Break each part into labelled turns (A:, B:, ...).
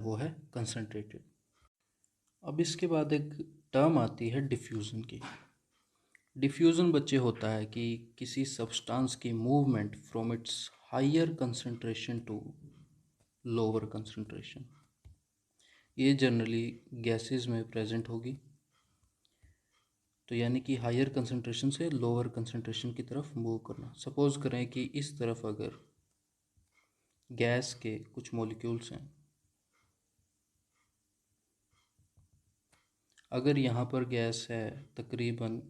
A: वो है कंसनट्रेटेड। अब इसके बाद एक टर्म आती है डिफ्यूज़न की। डिफ्यूज़न बच्चे होता है कि किसी सब्सटेंस की movement from its higher concentration to lower concentration. ये जनरली गैसेस में प्रेजेंट होगी, तो यानी कि हायर कंसंट्रेशन से लोअर कंसंट्रेशन की तरफ मूव करना। सपोज करें कि इस तरफ अगर गैस के कुछ मॉलिक्यूल्स हैं, अगर यहाँ पर गैस है तकरीबन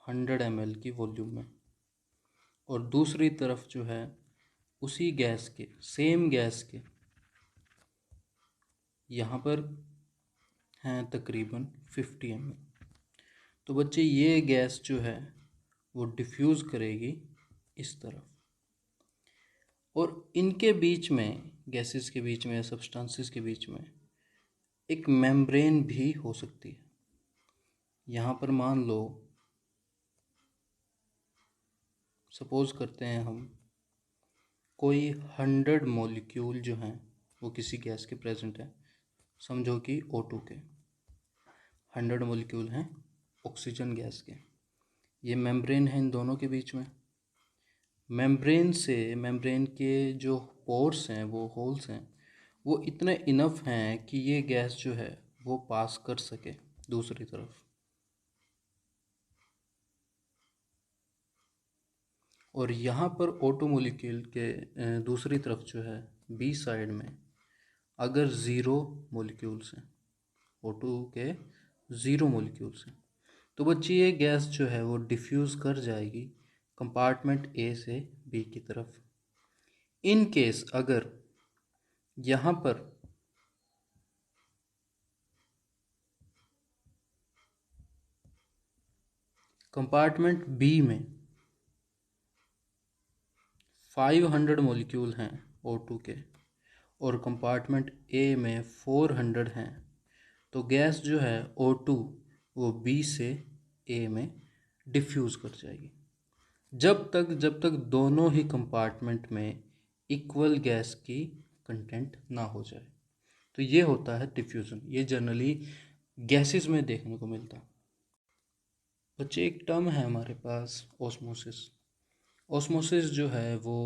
A: 100 ml की वॉल्यूम में, और दूसरी तरफ जो है उसी गैस के, सेम गैस के यहाँ पर हैं तकरीबन 50 ml, तो बच्चे ये गैस जो है वो डिफ्यूज़ करेगी इस तरफ, और इनके बीच में, गैसेस के बीच में, सब्सटेंसेस के बीच में एक मेम्ब्रेन भी हो सकती है। यहाँ पर मान लो, सपोज करते हैं हम, कोई 100 मॉलिक्यूल जो हैं वो किसी गैस के प्रेजेंट है। समझो कि O2 के 100 मॉलिक्यूल हैं ऑक्सीजन गैस के। ये मेम्ब्रेन है इन दोनों के बीच में। मेम्ब्रेन के जो पोर्स हैं, वो होल्स हैं, वो इतने इनफ हैं कि ये गैस जो है वो पास कर सके दूसरी तरफ। और यहाँ पर O2 मॉलिक्यूल के दूसरी तरफ जो है बी साइड में अगर ज़ीरो मॉलिक्यूल्स हैं, O2 के ज़ीरो मॉलिक्यूल्स हैं, तो बच्ची ये गैस जो है वो डिफ्यूज़ कर जाएगी कंपार्टमेंट ए से बी की तरफ। इन केस अगर यहाँ पर कंपार्टमेंट बी में 500 मॉलिक्यूल हैं O2 के, और कंपार्टमेंट ए में 400 हैं, तो गैस जो है O2 वो बी से ए में डिफ्यूज़ कर जाएगी, जब तक दोनों ही कंपार्टमेंट में इक्वल गैस की कंटेंट ना हो जाए। तो ये होता है डिफ्यूज़न। ये जनरली गैसेस में देखने को मिलता है। बच्चे एक टर्म है हमारे पास, ऑस्मोसिस। ऑस्मोसिस जो है वो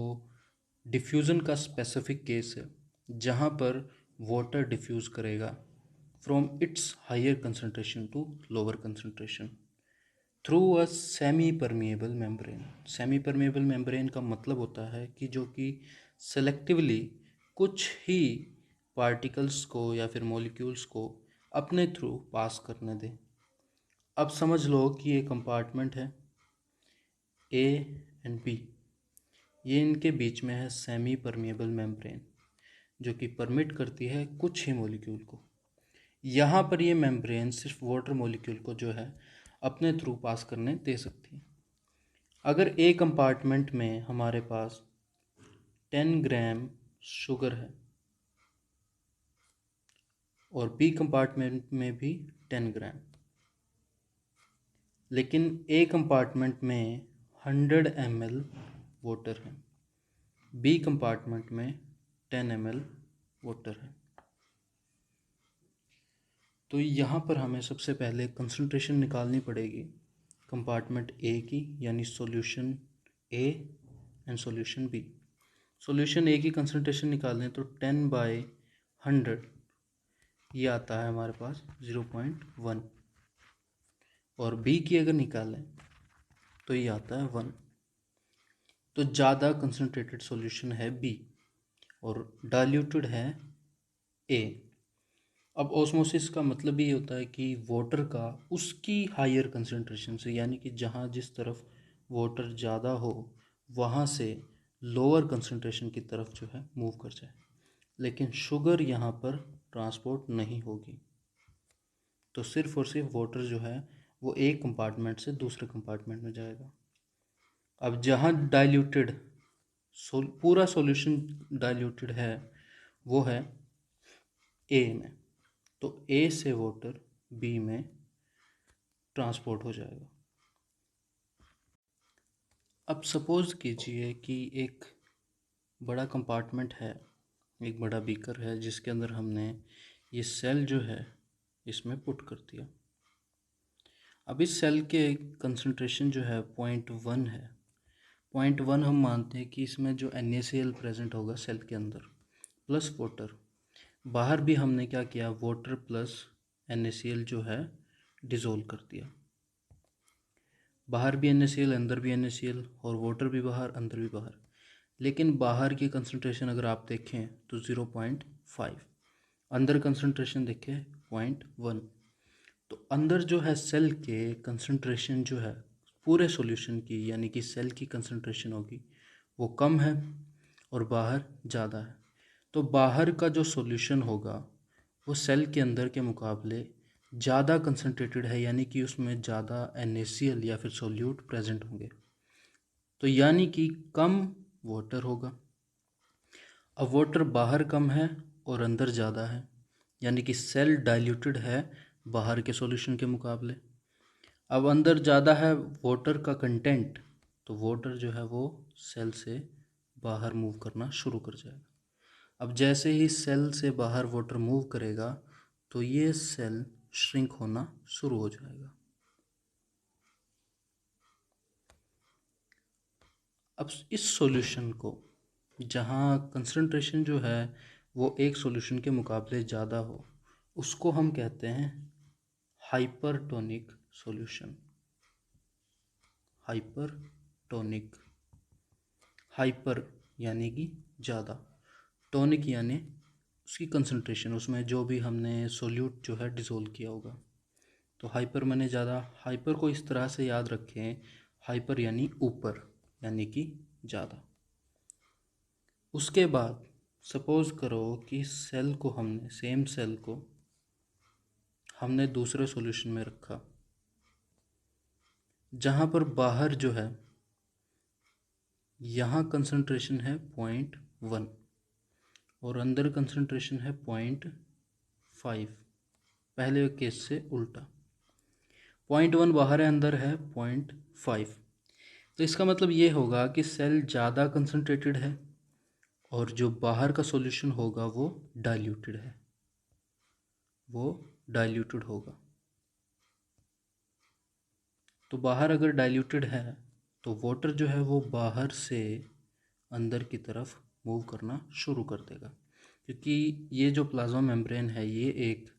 A: डिफ्यूज़न का स्पेसिफिक केस है, जहाँ पर वाटर डिफ्यूज़ करेगा from its higher concentration to lower concentration through a semi permeable membrane. Semi permeable membrane का मतलब होता है कि जो कि सेलेक्टिवली कुछ ही पार्टिकल्स को या फिर मॉलिक्यूल्स को अपने थ्रू पास करने दे। अब समझ लो कि ये कंपार्टमेंट है ए एंड बी, ये इनके बीच में है सेमी परमिएबल मेम्ब्रेन, जो कि परमिट करती है कुछ ही मॉलिक्यूल को। यहाँ पर ये मेम्ब्रेन सिर्फ वाटर मॉलिक्यूल को जो है अपने थ्रू पास करने दे सकती है। अगर ए कंपार्टमेंट में हमारे पास 10 ग्राम शुगर है और बी कंपार्टमेंट में भी 10 ग्राम, लेकिन ए कंपार्टमेंट में 100 ml वाटर है, बी कंपार्टमेंट में 10 ml वाटर है, तो यहाँ पर हमें सबसे पहले कंसंट्रेशन निकालनी पड़ेगी कंपार्टमेंट ए की, यानी solution A and solution B. Solution A की कंसंट्रेशन निकालें तो 10/100 ये आता है हमारे पास 0.1, और बी की अगर निकालें तो ये आता है 1। तो ज़्यादा कंसंट्रेटेड सॉल्यूशन है बी और डाइल्यूटेड है ए। अब ऑस्मोसिस का मतलब ये होता है कि वाटर का उसकी हायर कंसंट्रेशन से, यानी कि जहाँ जिस तरफ वाटर ज़्यादा हो वहाँ से लोअर कंसंट्रेशन की तरफ जो है मूव कर जाए, लेकिन शुगर यहाँ पर ट्रांसपोर्ट नहीं होगी, तो सिर्फ और सिर्फ वाटर जो है वो एक कंपार्टमेंट से दूसरे कंपार्टमेंट में जाएगा। अब जहाँ डाइल्यूटेड पूरा सॉल्यूशन डाइल्यूटेड है वो है ए में, तो ए से वाटर बी में ट्रांसपोर्ट हो जाएगा। अब सपोज़ कीजिए कि एक बड़ा कंपार्टमेंट है एक बड़ा बीकर है जिसके अंदर हमने ये सेल जो है इसमें पुट कर दिया। अब इस सेल के कंसंट्रेशन जो है 0.1 है। 0.1 हम मानते हैं कि इसमें जो NaCl प्रेजेंट होगा सेल के अंदर प्लस वाटर। बाहर भी हमने क्या किया, वाटर प्लस NaCl जो है डिज़ोल्व कर दिया। बाहर भी NaCl, अंदर भी NaCl, और वाटर भी बाहर, अंदर भी बाहर। लेकिन बाहर की कंसंट्रेशन अगर आप देखें तो 0.5, अंदर कंसंट्रेशन देखें 0.1। तो अंदर जो है सेल के कंसंट्रेशन जो है पूरे सॉल्यूशन की, यानी कि सेल की कंसंट्रेशन होगी वो कम है और बाहर ज़्यादा है। तो बाहर का जो सॉल्यूशन होगा वो सेल के अंदर के मुकाबले ज़्यादा कंसंट्रेटेड है, यानी कि उसमें ज़्यादा NaCl या फिर सोल्यूट प्रेजेंट होंगे, तो यानी कि कम वाटर होगा। अब वाटर बाहर कम है और अंदर ज़्यादा है, यानी कि सेल डाइल्यूटेड है बाहर के सॉल्यूशन के मुकाबले। अब अंदर ज़्यादा है वाटर का कंटेंट, तो वाटर जो है वो सेल से बाहर मूव करना शुरू कर जाएगा। अब जैसे ही सेल से बाहर वाटर मूव करेगा तो ये सेल श्रिंक होना शुरू हो जाएगा। अब इस सॉल्यूशन को, जहाँ कंसंट्रेशन जो है वो एक सॉल्यूशन के मुकाबले ज़्यादा हो, उसको हम कहते हैं हाइपरटोनिक सॉल्यूशन। हाइपरटोनिक, हाइपर यानी कि ज़्यादा, टोनिक यानी उसकी कंसंट्रेशन, उसमें जो भी हमने सोल्यूट जो है डिज़ोल्व किया होगा। तो हाइपर माने ज़्यादा। हाइपर को इस तरह से याद रखें, हाइपर यानी ऊपर, यानी कि ज़्यादा। उसके बाद सपोज़ करो कि सेल को हमने, सेम सेल को हमने दूसरे सॉल्यूशन में रखा, जहाँ पर बाहर जो है यहाँ कंसंट्रेशन है 0.1 और अंदर कंसंट्रेशन है 0.5, पहले केस से उल्टा। 0.1 बाहर है, अंदर है 0.5। तो इसका मतलब ये होगा कि सेल ज़्यादा कंसंट्रेटेड है और जो बाहर का सॉल्यूशन होगा वो डाइल्यूटेड है, वो डाइल्यूटेड होगा। तो बाहर अगर डाइल्यूटेड है तो वाटर जो है वो बाहर से अंदर की तरफ मूव करना शुरू कर देगा, क्योंकि ये जो प्लाज्मा मेम्ब्रेन है ये एक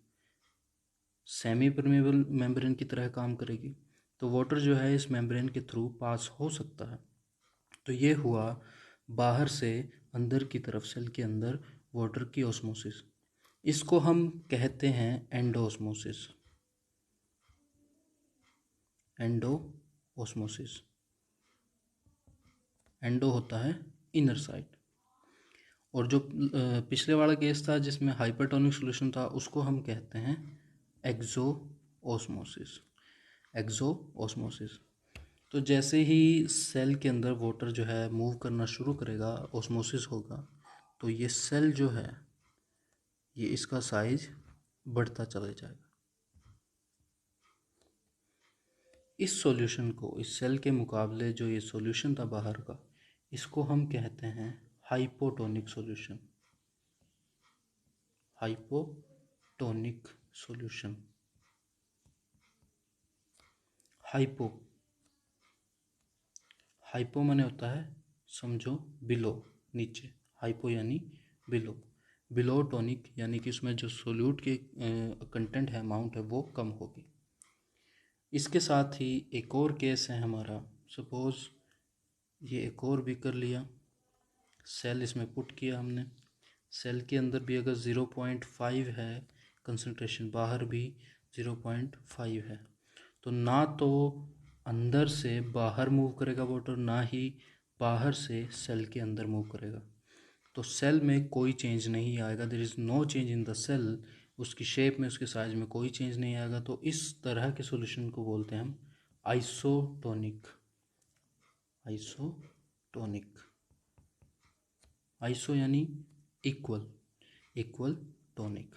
A: सेमी परमेबल मेम्ब्रेन की तरह काम करेगी। तो वाटर जो है इस मेम्ब्रेन के थ्रू पास हो सकता है। तो ये हुआ बाहर से अंदर की तरफ सेल के अंदर वाटर की ऑस्मोसिस। इसको हम कहते हैं एंडोऑस्मोसिस। एंडो ऑस्मोसिस, एंडो होता है इनर साइड। और जो पिछले वाला केस था जिसमें हाइपरटोनिक सॉल्यूशन था उसको हम कहते हैं एक्सो ऑस्मोसिस। एक्सो ऑस्मोसिस। तो जैसे ही सेल के अंदर वाटर जो है मूव करना शुरू करेगा, ऑस्मोसिस होगा, तो ये सेल जो है ये इसका साइज बढ़ता चला जाएगा। इस सॉल्यूशन को, इस सेल के मुकाबले जो ये सॉल्यूशन था बाहर का, इसको हम कहते हैं hypotonic solution. Hypotonic solution. Hypo, hypo माने होता है समझो बिलो, नीचे। हाइपो यानी बिलो। बिलो टोनिक यानी कि उसमें जो सोल्यूट के कंटेंट है, अमाउंट है, वो कम होगी। इसके साथ ही एक और केस है हमारा। सपोज़ ये एक और भी कर लिया, सेल इसमें पुट किया हमने। सेल के अंदर भी अगर 0.5 है कंसंट्रेशन, बाहर भी 0.5 है, तो ना तो अंदर से बाहर मूव करेगा वाटर, ना ही बाहर से सेल के अंदर मूव करेगा। तो सेल में कोई चेंज नहीं आएगा, there is no change in the cell. उसकी शेप में, उसके साइज में कोई चेंज नहीं आएगा। तो इस तरह के सॉल्यूशन को बोलते हैं हम आइसोटोनिक। आइसोटोनिक, आइसो यानी इक्वल, इक्वल टोनिक।